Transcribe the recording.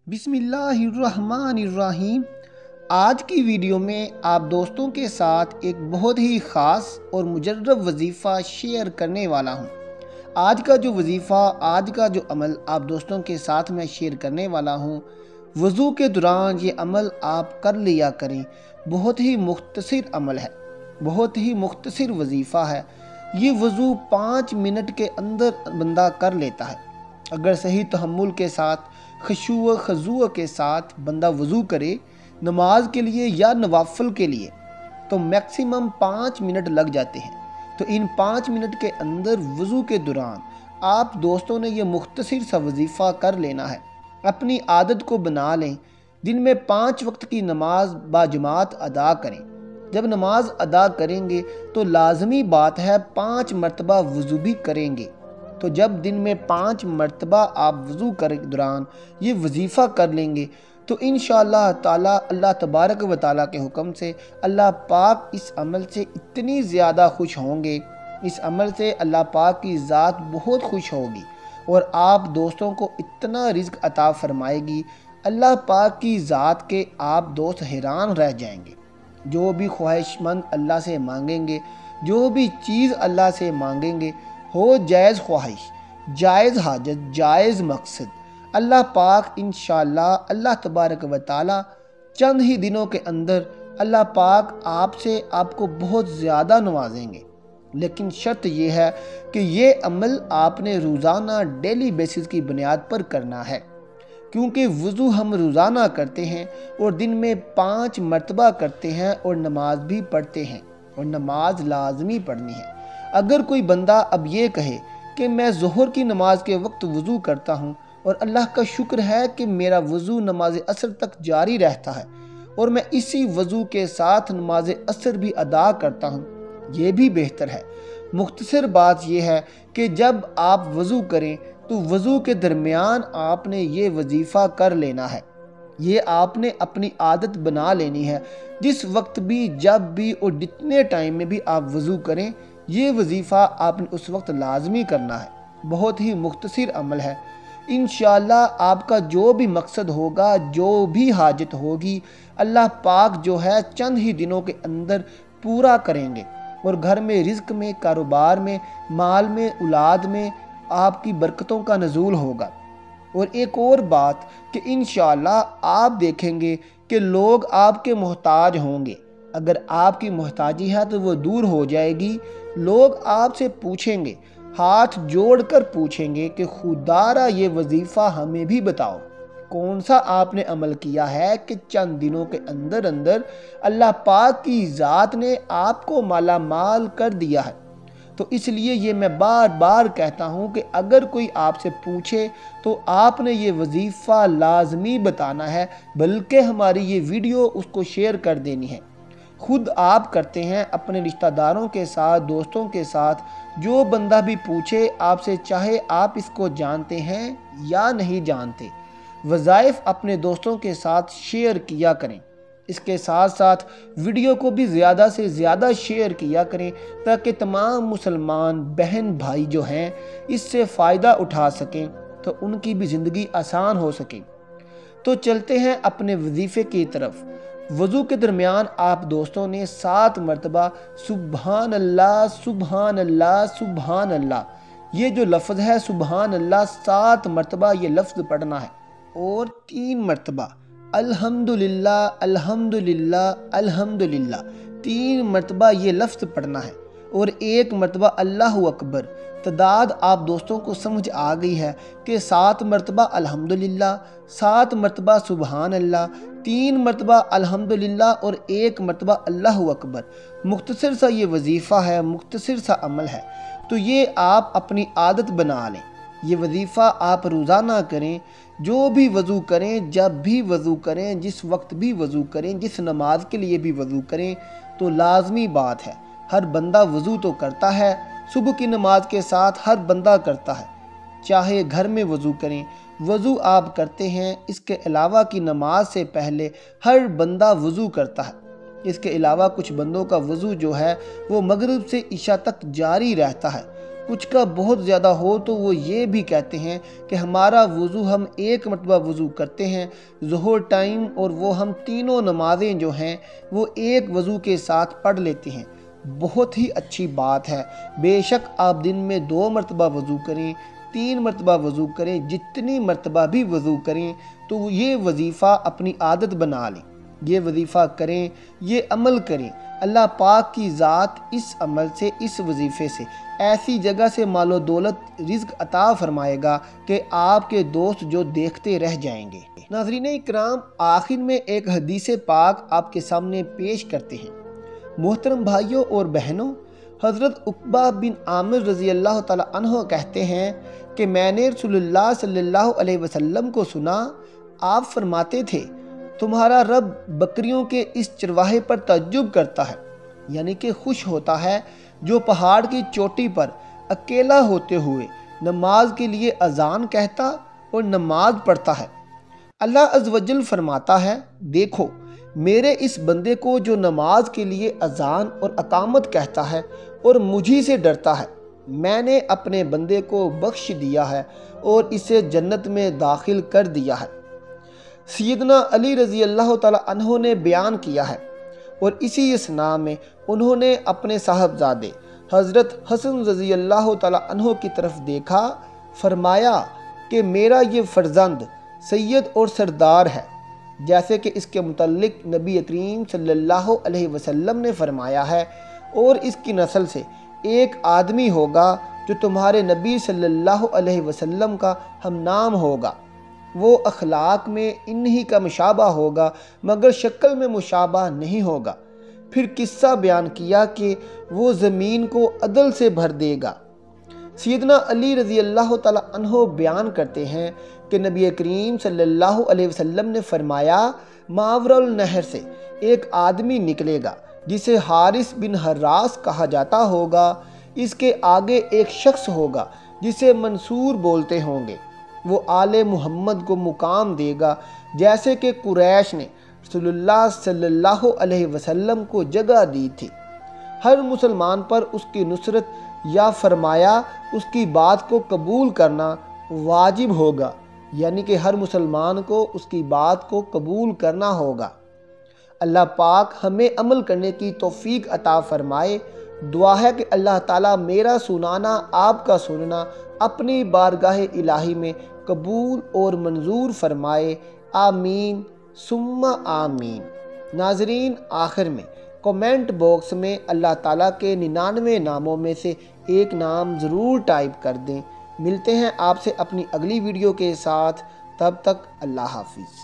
बिस्मिल्लाहिर्रहमानिर्रहीम। आज की वीडियो में आप दोस्तों के साथ एक बहुत ही ख़ास और मुजर्रब वजीफ़ा शेयर करने वाला हूं। आज का जो वजीफ़ा, आज का जो अमल आप दोस्तों के साथ मैं शेयर करने वाला हूं, वज़ू के दौरान ये अमल आप कर लिया करें। बहुत ही मुख्तसर अमल है, बहुत ही मुख्तसर वजीफ़ा है। ये वज़ू 5 मिनट के अंदर बंदा कर लेता है। अगर सही तहम्मुल के साथ, खुशू खजू के साथ बंदा वज़ू करे नमाज के लिए या नवाफिल के लिए, तो मैक्सिमम 5 मिनट लग जाते हैं। तो इन 5 मिनट के अंदर वज़ू के दौरान आप दोस्तों ने ये मुख्तसर सा वजीफ़ा कर लेना है। अपनी आदत को बना लें, दिन में 5 वक्त की नमाज बाजमात अदा करें। जब नमाज अदा करेंगे तो लाजमी बात है 5 मरतबा वज़ू भी करेंगे। तो जब दिन में 5 मरतबा आप वज़ू के दौरान ये वजीफ़ा कर लेंगे तो इंशाअल्लाह ताला अल्लाह तबारक व ताला के हुक्म से अल्लाह पाक इस अमल से इतनी ज़्यादा खुश होंगे, इस अमल से अल्लाह पाक की ज़ात बहुत खुश होगी और आप दोस्तों को इतना रिज़्क अता फरमाएगी। अल्लाह पाक की ज़ात के आप दोस्त हैरान रह जाएंगे। जो भी ख्वाहिशमंद अल्लाह से मांगेंगे, जो भी चीज़ अल्लाह से मांगेंगे, हो जायज़ ख्वाहिश, जायज़ हाजत, जायज़ मकसद, अल्लाह पाक इंशाअल्लाह अल्लाह तबारक व ताला चंद ही दिनों के अंदर अल्लाह पाक आपसे आपको बहुत ज़्यादा नवाजेंगे। लेकिन शर्त यह है कि ये अमल आपने रोज़ाना डेली बेसिस की बुनियाद पर करना है, क्योंकि वज़ू हम रोज़ाना करते हैं और दिन में 5 मरतबा करते हैं और नमाज भी पढ़ते हैं और नमाज लाजमी पढ़नी है। अगर कोई बंदा अब ये कहे कि मैं ज़ोहर की नमाज के वक्त वज़ू करता हूँ और अल्लाह का शुक्र है कि मेरा वज़ू नमाज असर तक जारी रहता है और मैं इसी वज़ू के साथ नमाज असर भी अदा करता हूँ, ये भी बेहतर है। मुख्तसर बात यह है कि जब आप वज़ू करें तो वज़ू के दरमियान आपने ये वजीफ़ा कर लेना है। ये आपने अपनी आदत बना लेनी है। जिस वक्त भी, जब भी और जितने टाइम में भी आप वज़ू करें, ये वजीफ़ा आपने उस वक्त लाजमी करना है। बहुत ही मुख्तसर अमल है। इंशाअल्लाह आपका जो भी मकसद होगा, जो भी हाजत होगी, अल्लाह पाक जो है चंद ही दिनों के अंदर पूरा करेंगे और घर में, रिज़्क में, कारोबार में, माल में, औलाद में आपकी बरकतों का नज़ूल होगा। और एक और बात कि इंशाअल्लाह आप देखेंगे कि लोग आपके मोहताज होंगे। अगर आपकी मोहताजी है तो वो दूर हो जाएगी। लोग आपसे पूछेंगे, हाथ जोड़कर पूछेंगे कि खुदारा ये वजीफ़ा हमें भी बताओ, कौन सा आपने अमल किया है कि चंद दिनों के अंदर अंदर अल्लाह पाक की ज़ात ने आपको माला माल कर दिया है। तो इसलिए ये मैं बार बार कहता हूँ कि अगर कोई आपसे पूछे तो आपने ये वजीफ़ा लाजमी बताना है, बल्कि हमारी ये वीडियो उसको शेयर कर देनी है। खुद आप करते हैं अपने रिश्तेदारों के साथ, दोस्तों के साथ, जो बंदा भी पूछे आपसे, चाहे आप इसको जानते हैं या नहीं जानते, वज़ाइफ अपने दोस्तों के साथ शेयर किया करें। इसके साथ साथ वीडियो को भी ज़्यादा से ज़्यादा शेयर किया करें ताकि तमाम मुसलमान बहन भाई जो हैं इससे फ़ायदा उठा सकें, तो उनकी भी ज़िंदगी आसान हो सके। तो चलते हैं अपने वजीफ़े की तरफ। वज़ू के दरमियान आप दोस्तों ने 7 मरतबा सुबहान अल्लाह, सुबहान अल्लाह, सुबहान अल्लाह, ये जो लफ्ज़ है सुबहान अल्लाह, 7 मरतबा ये लफ्ज़ पढ़ना है और 3 मरतबा अल्हम्दुलिल्लाह, अल्हम्दुलिल्लाह, अल्हम्दुलिल्लाह, 3 मरतबा ये लफ्ज़ पढ़ना है और 1 मरतबा अल्लाहु अकबर। तादाद आप दोस्तों को समझ आ गई है कि 7 मरतबा अल्हम्दुलिल्लाह, 7 मरतबा सुबहान अल्लाह, 3 मरतबा अल्हम्दुलिल्लाह और 1 मरतबा अल्लाहु अकबर। मुख्तसर सा ये वजीफ़ा है, मुख्तसर सा अमल है। तो ये आप अपनी आदत बना लें। ये वजीफ़ा आप रोज़ाना करें। जो भी वज़ू करें, जब भी वज़ू करें, जिस वक्त भी वज़ू करें, जिस नमाज के लिए भी वज़ू करें, तो लाजमी बात है हर बंदा वज़ू तो करता है। सुबह की नमाज के साथ हर बंदा करता है, चाहे घर में वज़ू करें, वज़ू आप करते हैं। इसके अलावा की नमाज से पहले हर बंदा वज़ू करता है। इसके अलावा कुछ बंदों का वज़ू जो है वो मगरिब से इशा तक जारी रहता है। کچھ کا بہت زیادہ ہو تو وہ یہ بھی کہتے ہیں کہ ہمارا وضو ہم ایک مرتبہ وضو کرتے ہیں ظہر ٹائم، اور وہ ہم تینوں نمازیں جو ہیں وہ ایک وضو کے ساتھ پڑھ لیتے ہیں۔ بہت ہی اچھی بات ہے۔ بے شک آپ دن میں 2 مرتبہ وضو کریں، 3 مرتبہ وضو کریں، جتنی مرتبہ بھی وضو کریں، تو یہ وظیفہ اپنی عادت بنا لیں، یہ وظیفہ کریں، یہ عمل کریں۔ اللہ پاک کی ذات اس عمل سے، اس وظیفے سے ایسی جگہ سے مال و دولت رزق عطا فرمائے گا کہ آپ کے دوست جو دیکھتے رہ جائیں گے۔ ناظرین اکرام، آخر میں ایک حدیث پاک آپ کے سامنے پیش کرتے ہیں۔ محترم بھائیوں اور بہنوں، حضرت عقبہ بن عامر رضی اللہ تعالیٰ عنہ کہتے ہیں کہ میں نے رسول اللہ صلی اللہ علیہ وسلم کو سنا، آپ فرماتے تھے تمہارا رب بکریوں کے اس چرواہے پر تعجب کرتا ہے، یعنی کہ خوش ہوتا ہے، جو پہاڑ کی چوٹی پر اکیلا ہوتے ہوئے نماز کے لیے اذان کہتا اور نماز پڑھتا ہے۔ اللہ عز و جل فرماتا ہے، دیکھو میرے اس بندے کو جو نماز کے لیے اذان اور اقامت کہتا ہے اور مجھی سے ڈرتا ہے، میں نے اپنے بندے کو بخش دیا ہے اور اسے جنت میں داخل کر دیا ہے۔ سیدنا علی رضی اللہ تعالیٰ عنہ نے بیان کیا ہے، اور اسی اثناء میں انہوں نے اپنے صاحبزادے حضرت حسن رضی اللہ تعالیٰ عنہ کی طرف دیکھا، فرمایا کہ میرا یہ فرزند سید اور سردار ہے، جیسے کہ اس کے متعلق نبی کریم صلی اللہ علیہ وسلم نے فرمایا ہے، اور اس کی نسل سے ایک آدمی ہوگا جو تمہارے نبی صلی اللہ علیہ وسلم کا ہم نام ہوگا، وہ اخلاق میں انہی کا مشابہ ہوگا مگر شکل میں مشابہ نہیں ہوگا۔ پھر قصہ بیان کیا کہ وہ زمین کو عدل سے بھر دے گا۔ سیدنا علی رضی اللہ تعالیٰ عنہ بیان کرتے ہیں کہ نبی کریم صلی اللہ علیہ وسلم نے فرمایا، ماورا النہر سے ایک آدمی نکلے گا جسے حارث بن حراس کہا جاتا ہوگا، اس کے آگے ایک شخص ہوگا جسے منصور بولتے ہوں گے، وہ آل محمد کو مقام دے گا جیسے کہ قریش نے رسول اللہ صلی اللہ علیہ وسلم کو جگہ دی تھی۔ ہر مسلمان پر اس کی نصرت یا فرمایا اس کی بات کو قبول کرنا واجب ہوگا، یعنی کہ ہر مسلمان کو اس کی بات کو قبول کرنا ہوگا۔ اللہ پاک ہمیں عمل کرنے کی توفیق عطا فرمائے۔ دعا ہے کہ اللہ تعالیٰ میرا سنانا، آپ کا سننا اپنی بارگاہ الہی میں قبول اور منظور فرمائے، آمین ثم آمین۔ ناظرین، آخر میں کومنٹ باکس میں اللہ تعالیٰ کے 99 ناموں میں سے ایک نام ضرور ٹائپ کر دیں۔ ملتے ہیں آپ سے اپنی اگلی ویڈیو کے ساتھ، تب تک اللہ حافظ۔